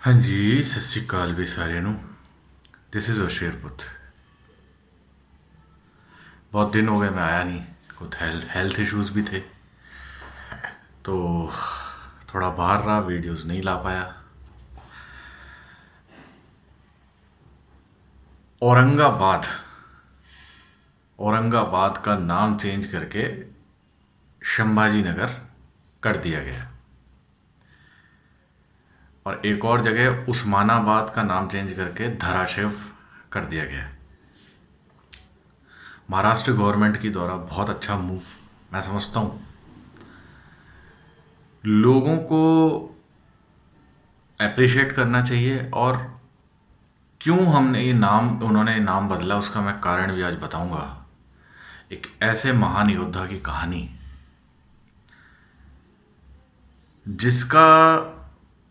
हाँ जी, सत श्री अकाल भी साਰਿਆਂ ਨੂੰ। दिस इज़ शेरपुत। बहुत दिन हो गए मैं आया नहीं, कुछ हेल्थ इश्यूज भी थे तो थोड़ा बाहर रहा, वीडियोस नहीं ला पाया। औरंगाबाद औरंगाबाद का नाम चेंज करके संभाजी नगर कर दिया गया, और एक और जगह उस्मानाबाद का नाम चेंज करके धाराशिव कर दिया गया। महाराष्ट्र गवर्नमेंट की द्वारा बहुत अच्छा मूव मैं समझता हूँ। लोगों को अप्रिशिएट करना चाहिए, और क्यों उन्होंने नाम बदला उसका मैं कारण भी आज बताऊंगा। एक ऐसे महान योद्धा की कहानी जिसका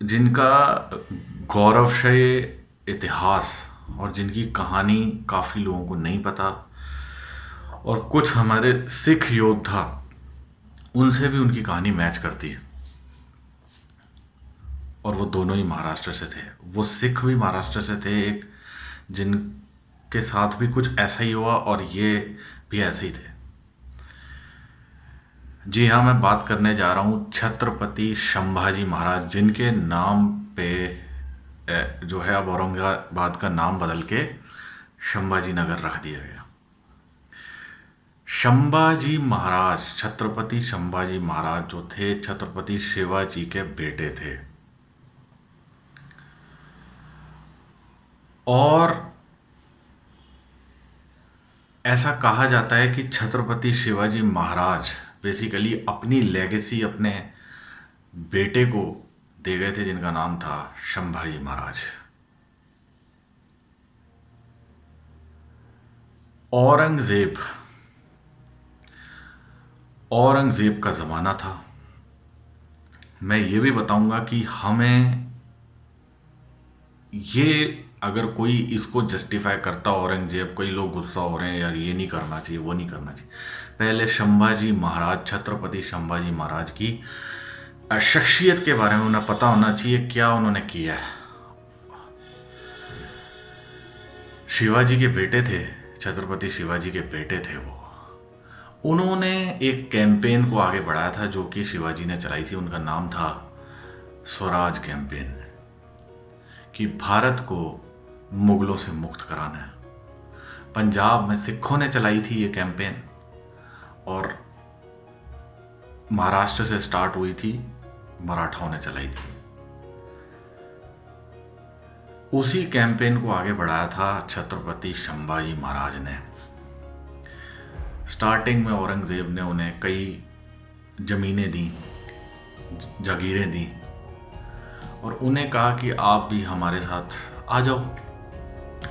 जिनका गौरवशाली इतिहास और जिनकी कहानी काफ़ी लोगों को नहीं पता, और कुछ हमारे सिख योद्धा उनसे भी उनकी कहानी मैच करती है। और वो दोनों ही महाराष्ट्र से थे। वो सिख भी महाराष्ट्र से थे, एक जिनके साथ भी कुछ ऐसा ही हुआ, और ये भी ऐसे ही थे। जी हाँ, मैं बात करने जा रहा हूँ छत्रपति संभाजी महाराज, जिनके नाम पे जो है अब औरंगाबाद का नाम बदल के संभाजी नगर रख दिया गया। संभाजी महाराज, छत्रपति संभाजी महाराज जो थे, छत्रपति शिवाजी के बेटे थे। और ऐसा कहा जाता है कि छत्रपति शिवाजी महाराज बेसिकली अपनी लेगेसी अपने बेटे को दे गए थे, जिनका नाम था संभाजी महाराज। औरंगजेब का ज़माना था। मैं ये भी बताऊंगा कि हमें ये, अगर कोई इसको जस्टिफाई करता औरंगजेब, कई लोग गुस्सा हो रहे हैं यार ये नहीं करना चाहिए, वो नहीं करना चाहिए। पहले संभाजी महाराज, छत्रपति संभाजी महाराज की शख्सियत के बारे में उन्हें पता होना चाहिए, क्या उन्होंने किया है। शिवाजी के बेटे थे, छत्रपति शिवाजी के बेटे थे वो। उन्होंने एक कैंपेन को आगे बढ़ाया था जो कि शिवाजी ने चलाई थी। उनका नाम था स्वराज कैंपेन, कि भारत को मुगलों से मुक्त कराना है। पंजाब में सिखों ने चलाई थी ये कैंपेन, और महाराष्ट्र से स्टार्ट हुई थी, मराठाओं ने चलाई थी। उसी कैंपेन को आगे बढ़ाया था छत्रपति संभाजी महाराज ने। स्टार्टिंग में औरंगजेब ने उन्हें कई जमीनें दी, जागीरें दी, और उन्हें कहा कि आप भी हमारे साथ आ जाओ,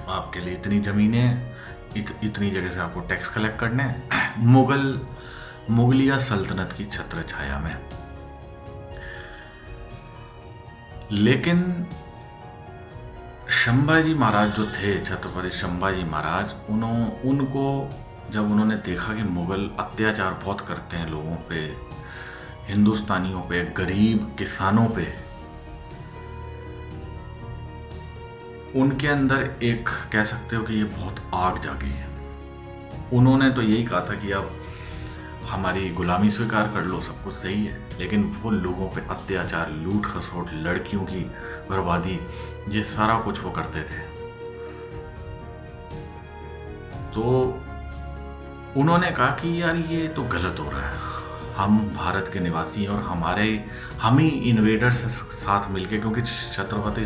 आपके लिए इतनी ज़मीनें, इतनी जगह से आपको टैक्स कलेक्ट करने हैं। मुगलिया सल्तनत की छत्र छाया में। लेकिन संभाजी महाराज जो थे, छत्रपति संभाजी महाराज, उनको जब उन्होंने देखा कि मुगल अत्याचार बहुत करते हैं लोगों पे, हिंदुस्तानियों पे, गरीब किसानों पे, उनके अंदर एक, कह सकते हो कि ये बहुत आग जागी है। उन्होंने तो यही कहा था कि अब हमारी गुलामी स्वीकार कर लो, सब कुछ सही है, लेकिन वो लोगों पे अत्याचार, लूट खसोट, लड़कियों की बर्बादी, ये सारा कुछ वो करते थे। तो उन्होंने कहा कि यार ये तो गलत हो रहा है, हम भारत के निवासी हैं, और हम ही इन्वेडर्स साथ मिलके, क्योंकि छत्रपति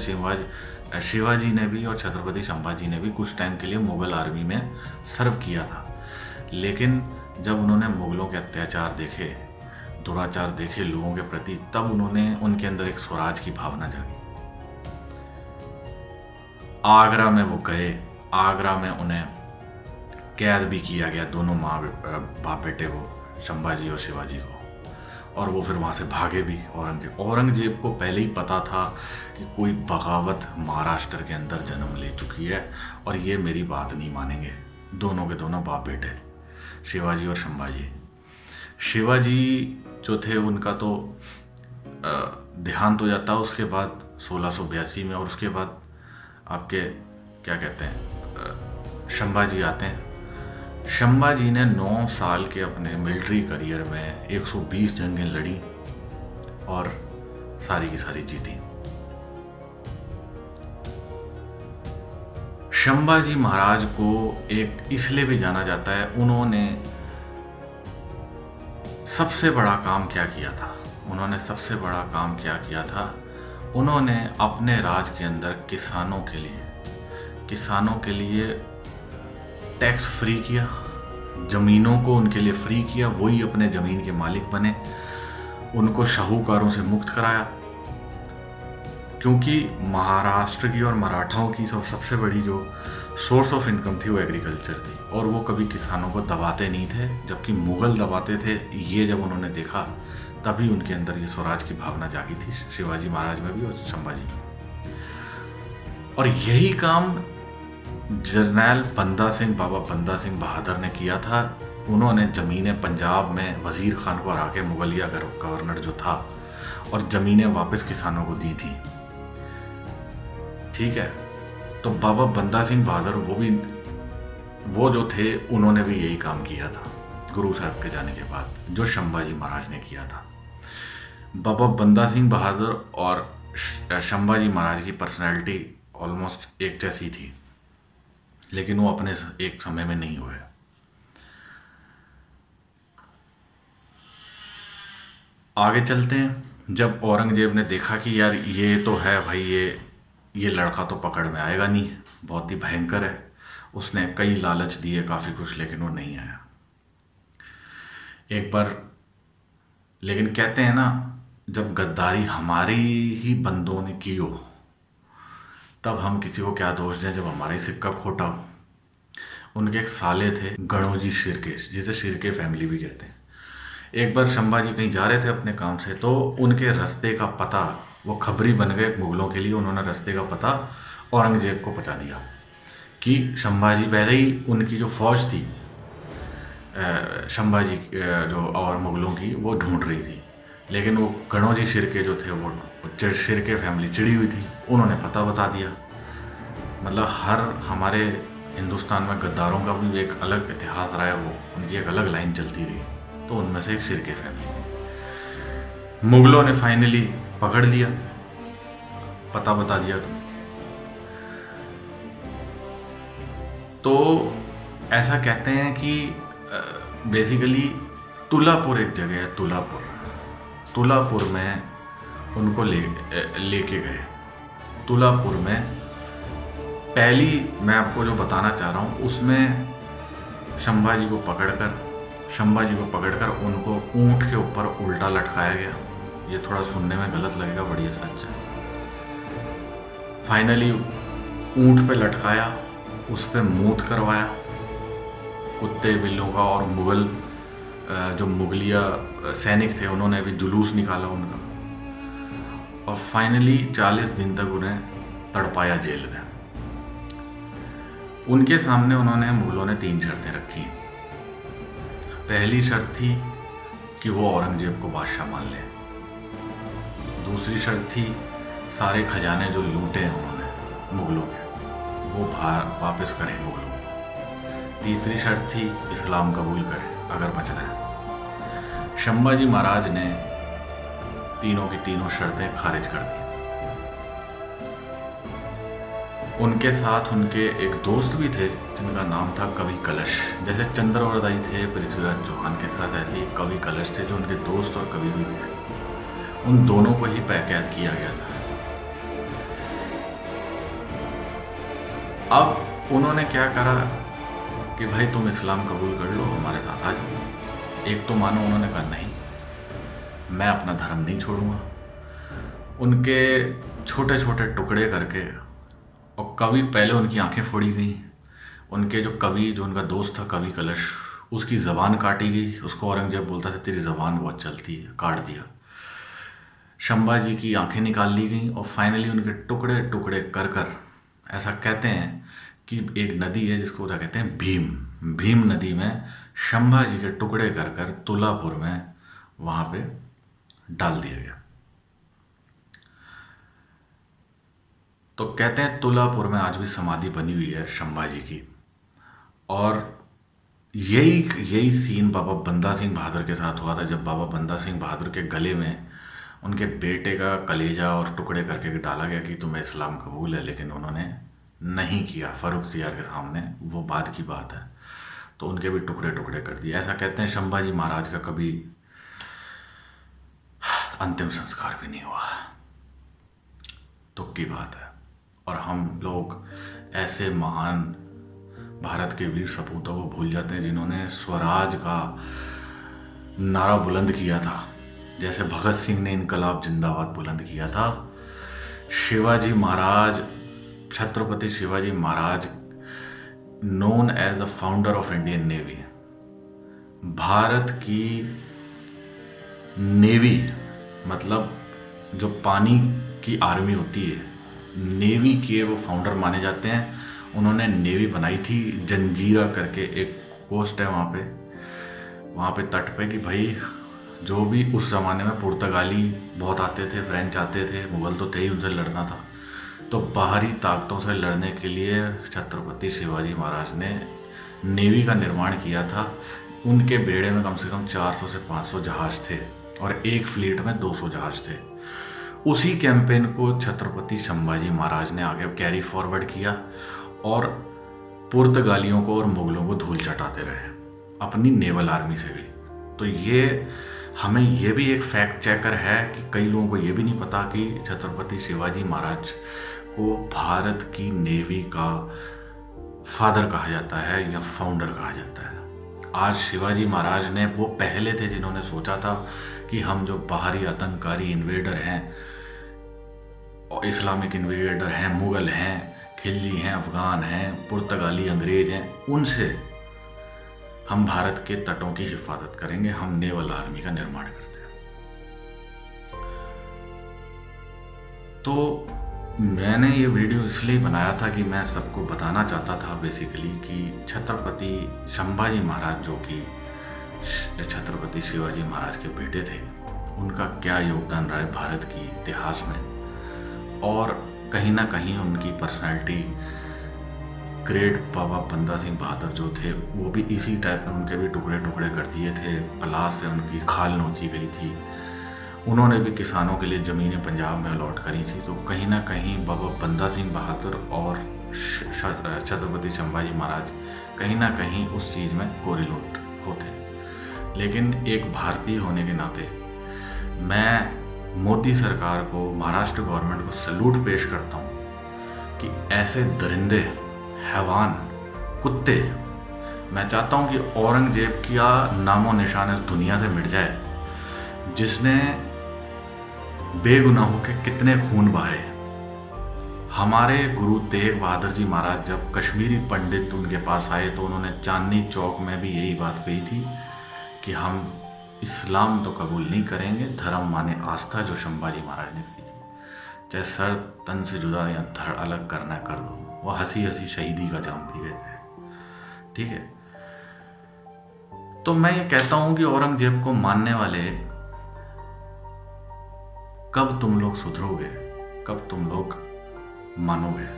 शिवाजी ने भी और छत्रपति संभाजी ने भी कुछ टाइम के लिए मुगल आर्मी में सर्व किया था। लेकिन जब उन्होंने मुगलों के अत्याचार देखे, दुराचार देखे लोगों के प्रति, तब उनके अंदर एक स्वराज की भावना जागी। आगरा में वो गए, आगरा में उन्हें कैद भी किया गया, दोनों बाप बेटे को, संभाजी और शिवाजी को, और वो फिर वहाँ से भागे भी। औरंगजेब को पहले ही पता था कि कोई बगावत महाराष्ट्र के अंदर जन्म ले चुकी है, और ये मेरी बात नहीं मानेंगे, दोनों के दोनों बाप बेटे, शिवाजी और संभाजी। शिवाजी जो थे उनका तो देहांत हो जाता, उसके बाद 1682 में। और उसके बाद आपके क्या कहते हैं शंभाजी आते हैं। शंभाजी ने 9 साल के अपने मिलिट्री करियर में 120 जंगें लड़ी और सारी की सारी जीती। शंभाजी महाराज को एक इसलिए भी जाना जाता है, उन्होंने सबसे बड़ा काम क्या किया था, उन्होंने अपने राज के अंदर किसानों के लिए टैक्स फ्री किया, जमीनों को उनके लिए फ्री किया, वही अपने जमीन के मालिक बने, उनको शाहूकारों से मुक्त कराया। क्योंकि महाराष्ट्र की और मराठाओं की सबसे बड़ी जो सोर्स ऑफ इनकम थी वो एग्रीकल्चर थी, और वो कभी किसानों को दबाते नहीं थे, जबकि मुगल दबाते थे। ये जब उन्होंने देखा तभी उनके अंदर ये स्वराज की भावना जागी थी, शिवाजी महाराज में भी और संभाजी में। और यही काम जर्नैल बाबा बंदा सिंह बहादुर ने किया था। उन्होंने ज़मीनें पंजाब में वज़ीर खान को हरा के, मुगलिया गवर्नर जो था, और ज़मीनें वापस किसानों को दी थी। ठीक है, तो बाबा बंदा सिंह बहादुर वो जो थे, उन्होंने भी यही काम किया था गुरु साहब के जाने के बाद, जो संभाजी महाराज ने किया था। बाबा बंदा सिंह बहादुर और संभाजी महाराज की पर्सनैलिटी ऑलमोस्ट एक जैसी थी, लेकिन वो अपने एक समय में नहीं हुए। आगे चलते हैं। जब औरंगजेब ने देखा कि यार ये तो है भाई, ये लड़का तो पकड़ में आएगा नहीं, बहुत ही भयंकर है, उसने कई लालच दिए, काफ़ी कुछ, लेकिन वो नहीं आया एक बार। लेकिन कहते हैं ना, जब गद्दारी हमारी ही बंदों ने की हो, तब हम किसी को क्या दोष दें जब हमारा ही सिक्का खोटा हो। उनके एक साले थे गणोजी शिर्के, जिसे शिर्के फैमिली भी कहते हैं। एक बार संभाजी कहीं जा रहे थे अपने काम से, तो उनके रास्ते का पता, वो खबरी बन गए मुगलों के लिए, उन्होंने रास्ते का पता औरंगजेब को पता दिया कि संभाजी, पहले ही उनकी जो फौज थी संभाजी जो और मुगलों की, वो ढूंढ रही थी, लेकिन वो गणोजी शिर्के जो थे, वो शिर्के फैमिली चिड़ी हुई थी, उन्होंने पता बता दिया। मतलब हर हमारे हिंदुस्तान में गद्दारों का भी एक अलग इतिहास रहा है, वो उनकी एक अलग लाइन चलती रही, तो उनमें से एक शिर्के फैमिली। मुगलों ने फाइनली पकड़ लिया, पता बता दिया। तो ऐसा कहते हैं कि बेसिकली तुलापुर एक जगह है, तुलापुर में उनको लेके गए। तुलापुर में पहली मैं आपको जो बताना चाह रहा हूँ, उसमें संभाजी को पकड़कर उनको ऊंट के ऊपर उल्टा लटकाया गया। ये थोड़ा सुनने में गलत लगेगा, बढ़िया सच है। फाइनली ऊंट पे लटकाया, उस पे मूत करवाया कुत्ते बिल्लों का, और मुगल जो मुगलिया सैनिक थे, उन्होंने भी जुलूस निकाला उनका, और फाइनली 40 दिन तक उन्हें तड़पाया जेल में। उनके सामने मुगलों ने 3 शर्तें रखी। पहली शर्त थी कि वो औरंगजेब को बादशाह मान ले। दूसरी शर्त थी सारे खजाने जो लूटे हैं उन्होंने मुगलों के, वो वापस करें मुगलों को। तीसरी शर्त थी इस्लाम कबूल करें अगर बचना है। संभाजी महाराज ने तीनों की तीनों शर्तें खारिज कर दी। उनके साथ उनके एक दोस्त भी थे जिनका नाम था कवि कलश। जैसे चंद्रवरदाई थे पृथ्वीराज चौहान के साथ, ऐसे ही कवि कलश थे जो उनके दोस्त और कवि भी थे। उन दोनों को ही कैद किया गया था। अब उन्होंने क्या करा कि भाई तुम इस्लाम कबूल कर लो, हमारे साथ आ जाओ। एक तो मानो, उन्होंने कहा नहीं, मैं अपना धर्म नहीं छोड़ूंगा। उनके छोटे छोटे टुकड़े करके, और कवि, पहले उनकी आंखें फोड़ी गई। उनके जो उनका दोस्त था कवि कलश, उसकी ज़बान काटी गई। उसको औरंगजेब बोलता था तेरी ज़बान बहुत चलती है, काट दिया। संभाजी की आंखें निकाल ली गई, और फाइनली उनके टुकड़े टुकड़े कर ऐसा कहते हैं कि एक नदी है जिसको क्या कहते हैं, भीम नदी में संभाजी के टुकड़े कर तुलापुर में वहाँ पे डाल दिया गया। तो कहते हैं तुलापुर में आज भी समाधि बनी हुई है संभाजी की, और यही यही सीन बाबा बंदा सिंह बहादुर के साथ हुआ था, जब बाबा बंदा सिंह बहादुर के गले में उनके बेटे का कलेजा और टुकड़े करके डाला गया कि तुम्हें इस्लाम कबूल है, लेकिन उन्होंने नहीं किया फारूक सियार के सामने, वो बाद की बात है, तो उनके भी टुकड़े टुकड़े कर दिए। ऐसा कहते हैं संभाजी महाराज का कभी अंतिम संस्कार भी नहीं हुआ, तुक की बात है। और हम लोग ऐसे महान भारत के वीर सपूतों को भूल जाते हैं जिन्होंने स्वराज का नारा बुलंद किया था, जैसे भगत सिंह ने इनकलाब जिंदाबाद बुलंद किया था। Shivaji Maharaj, Chhatrapati Shivaji Maharaj, known as a founder of Indian navy, Bharat की नेवी मतलब जो पानी की आर्मी होती है, नेवी के वो फाउंडर माने जाते हैं। उन्होंने नेवी बनाई थी, जंजीरा करके एक कोस्ट है वहाँ पे तट पे, कि भाई जो भी उस ज़माने में पुर्तगाली बहुत आते थे, फ्रेंच आते थे, मुग़ल तो थे ही, उनसे लड़ना था। तो बाहरी ताकतों से लड़ने के लिए छत्रपति शिवाजी महाराज ने नेवी का निर्माण किया था। उनके बेड़े में कम से कम 400 से 500 जहाज़ थे और एक फ्लीट में 200 जहाज़ थे। उसी कैंपेन को छत्रपति संभाजी महाराज ने आगे कैरी फॉरवर्ड किया और पुर्तगालियों को और मुग़लों को धूल चटाते रहे अपनी नेवल आर्मी से भी। तो ये हमें ये भी एक फैक्ट चेकर है कि कई लोगों को ये भी नहीं पता कि छत्रपति शिवाजी महाराज को भारत की नेवी का फादर कहा जाता है या फाउंडर कहा जाता है। आज शिवाजी महाराज ने, वो पहले थे जिन्होंने सोचा था कि हम जो बाहरी आतंककारी इन्वेडर हैं, इस्लामिक इन्वेडर हैं, मुग़ल हैं, खिलजी हैं, अफ़गान हैं, पुर्तगाली, अंग्रेज हैं, उनसे हम भारत के तटों की हिफाजत करेंगे, हम नेवल आर्मी का निर्माण करते हैं। तो मैंने ये वीडियो इसलिए बनाया था कि मैं सबको बताना चाहता था बेसिकली कि छत्रपति संभाजी महाराज, जो कि छत्रपति शिवाजी महाराज के बेटे थे, उनका क्या योगदान रहा है भारत की इतिहास में। और कहीं ना कहीं उनकी पर्सनैलिटी, ग्रेट बाबा बंदा सिंह बहादुर जो थे, वो भी इसी टाइप में, उनके भी टुकड़े टुकड़े कर दिए थे, पलाश से उनकी खाल नोची गई थी। उन्होंने भी किसानों के लिए ज़मीनें पंजाब में अलॉट करी थी। तो कहीं ना कहीं बाबा बंदा सिंह बहादुर और छत्रपति संभाजी महाराज कहीं ना कहीं उस चीज़ में कोरिलेट होते। लेकिन एक भारतीय होने के नाते मैं मोदी सरकार को, महाराष्ट्र गवर्नमेंट को सैल्यूट पेश करता हूँ कि ऐसे दरिंदे, हैवान, कुत्ते, मैं चाहता हूँ कि औरंगजेब का नामो निशान इस दुनिया से मिट जाए, जिसने बेगुनाहों के कितने खून बहाए। हमारे गुरु तेग बहादुर जी महाराज जब कश्मीरी पंडित उनके पास आए तो उन्होंने चांदनी चौक में भी यही बात कही थी कि हम इस्लाम तो कबूल नहीं करेंगे, धर्म माने आस्था, जो संभाजी महाराज ने की थी। चाहे सर तन से जुदा या धड़ अलग करना कर दो, वो हंसी हंसी शहीदी का जाम पी गए थे। ठीक है, तो मैं ये कहता हूं कि औरंगजेब को मानने वाले, कब तुम लोग सुधरोगे, कब तुम लोग मानोगे?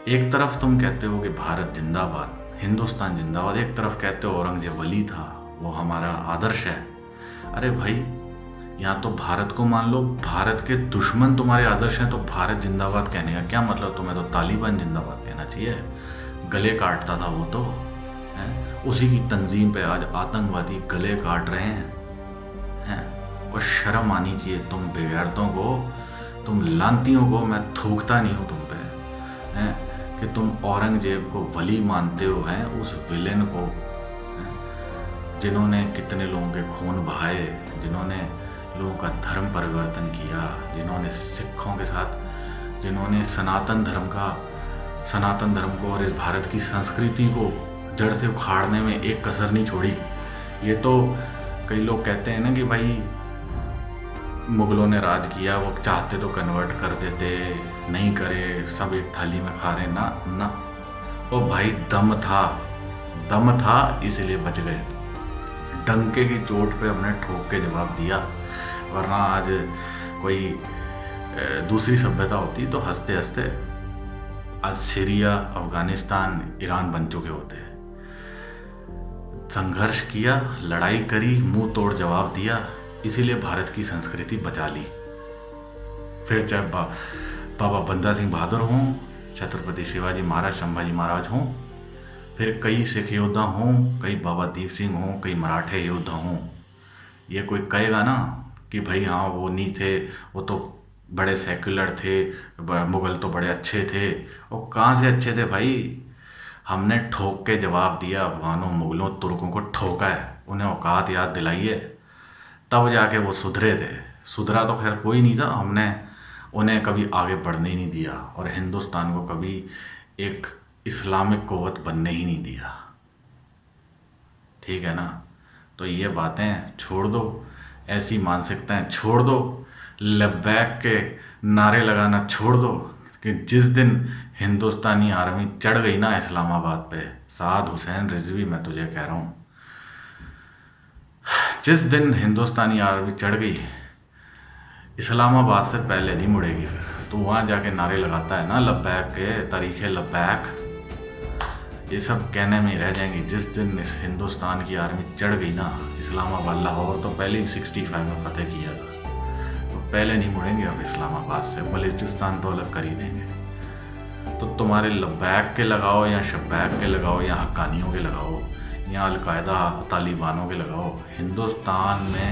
एक तरफ तुम कहते हो कि भारत जिंदाबाद, हिंदुस्तान जिंदाबाद, एक तरफ कहते हो औरंगजेब वली था, वो हमारा आदर्श है। अरे भाई, या तो भारत को मान लो, भारत के दुश्मन तुम्हारे आदर्श हैं, तो भारत जिंदाबाद कहने का क्या मतलब? तुम्हें तो तालिबान जिंदाबाद कहना चाहिए। गले काटता था वो तो है, उसी की तंजीम पे आज आतंकवादी गले काट रहे हैं। और शर्म आनी चाहिए तुम बेगैरतों को, तुम लांतियों को। मैं थूकता नहीं हूँ तुम पे हैं कि तुम औरंगजेब को वली मानते हो, हैं उस विलेन को, जिन्होंने कितने लोगों के खून बहाए, जिन्होंने लोगों का धर्म परिवर्तन किया, जिन्होंने सिखों के साथ, जिन्होंने सनातन धर्म को और इस भारत की संस्कृति को जड़ से उखाड़ने में एक कसर नहीं छोड़ी। ये तो कई लोग कहते हैं ना कि भाई मुगलों ने राज किया, वो चाहते तो कन्वर्ट कर देते, नहीं करे, सब एक थाली में खा रहे ना। ओ भाई, दम था इसलिए बच गए। डंके की चोट पे हमने ठोक के जवाब दिया, वरना आज कोई दूसरी सभ्यता होती तो हंसते हंसते आज सीरिया, अफगानिस्तान, ईरान बन चुके होते। संघर्ष किया, लड़ाई करी, मुंह तोड़ जवाब दिया, इसीलिए भारत की संस्कृति बचा ली। फिर चाहे बाबा बंदा सिंह बहादुर हों, छत्रपति शिवाजी महाराज, संभाजी महाराज हों, फिर कई सिख योद्धा हों, कई बाबा दीप सिंह हों, कई मराठे योद्धा हों, ये कोई कहेगा ना कि भाई हाँ वो नहीं थे, वो तो बड़े सेक्युलर थे, मुगल तो बड़े अच्छे थे। वो कहाँ से अच्छे थे भाई? हमने ठोक के जवाब दिया, अफगानों, मुगलों, तुर्कों को ठोका है, उन्हें औकात याद दिलाई है, तब जाके वो सुधरे थे। सुधरा तो खैर कोई नहीं था, हमने उन्हें कभी आगे बढ़ने ही नहीं दिया और हिंदुस्तान को कभी एक इस्लामिक कुव्वत बनने ही नहीं दिया। ठीक है ना? तो ये बातें छोड़ दो, ऐसी मानसिकताएं छोड़ दो, लब्बैक के नारे लगाना छोड़ दो कि जिस दिन हिंदुस्तानी आर्मी चढ़ गई ना इस्लामाबाद पे, साद हुसैन रिजवी, मैं तुझे कह रहा हूँ, जिस दिन हिंदुस्तानी आर्मी चढ़ गई, इस्लामाबाद से पहले नहीं मुड़ेगी। फिर तो वहाँ जाके नारे लगाता है ना लब्बैक के, तरीके लब्बैक, ये सब कहने में ही रह जाएंगी। जिस दिन इस हिंदुस्तान की आर्मी चढ़ गई ना इस्लामाबाद, लाहौर तो पहले ही 65 में फतेह किया था, तो पहले नहीं मुड़ेंगे अब इस्लामाबाद से, बलूचिस्तान तो अलग कर ही देंगे। तो तुम्हारे लब्बैक के लगाओ या शब्बैक के लगाओ या हक्कानियों के लगाओ या अलकायदा तालिबानों के लगाओ, हिंदुस्तान में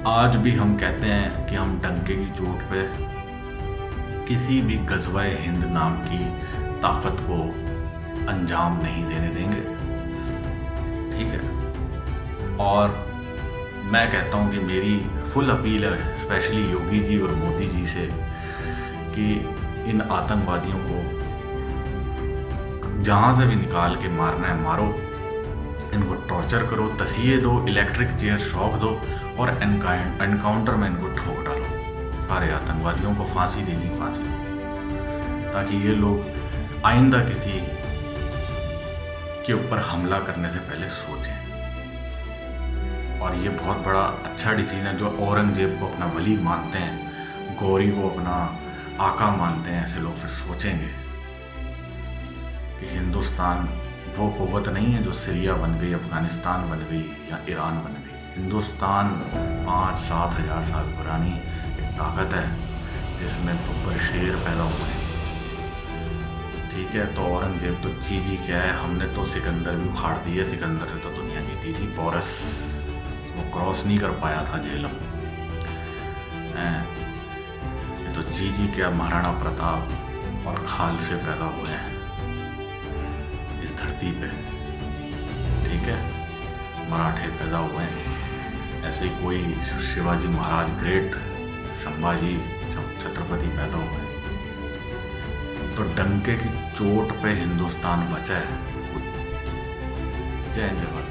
आज भी हम कहते हैं कि हम डंके की चोट पे किसी भी गज़वाए हिंद नाम की ताकत को अंजाम नहीं देने देंगे। ठीक है? और मैं कहता हूँ कि मेरी फुल अपील है स्पेशली योगी जी और मोदी जी से कि इन आतंकवादियों को जहाँ से भी निकाल के मारना है मारो, इनको टॉर्चर करो, तसिए दो, इलेक्ट्रिक चेयर शॉक दो और एनकाउंटर में इनको ठोक डालो। सारे आतंकवादियों को फांसी देनी, फांसी, ताकि ये लोग आइंदा किसी के ऊपर हमला करने से पहले सोचें। और ये बहुत बड़ा अच्छा डिसीजन है। जो औरंगजेब को अपना वली मानते हैं, गौरी को अपना आका मानते हैं, ऐसे लोग फिर सोचेंगे कि हिंदुस्तान वो कुव्वत नहीं है जो सीरिया बन गई, अफगानिस्तान बन गई या ईरान बन गई। हिंदुस्तान 5-7 हज़ार साल पुरानी एक ताकत है जिसमें बब्बर शेर पैदा हुए हैं। ठीक है? तो औरंगजेब तो चीज़ क्या है, हमने तो सिकंदर भी उखाड़ दिए, सिकंदर ने तो दुनिया जीती थी, पोरस वो क्रॉस नहीं कर पाया था झेलम। ये तो जी क्या महाराणा प्रताप और खाल से पैदा हुए हैं इस धरती पे। ठीक है? मराठे पैदा हुए हैं, ऐसे ही कोई शिवाजी महाराज ग्रेट, संभाजी, छत्रपति पैदा हुए। तो डंके की चोट पे हिंदुस्तान बचा है। जय हिंद, जय भारत।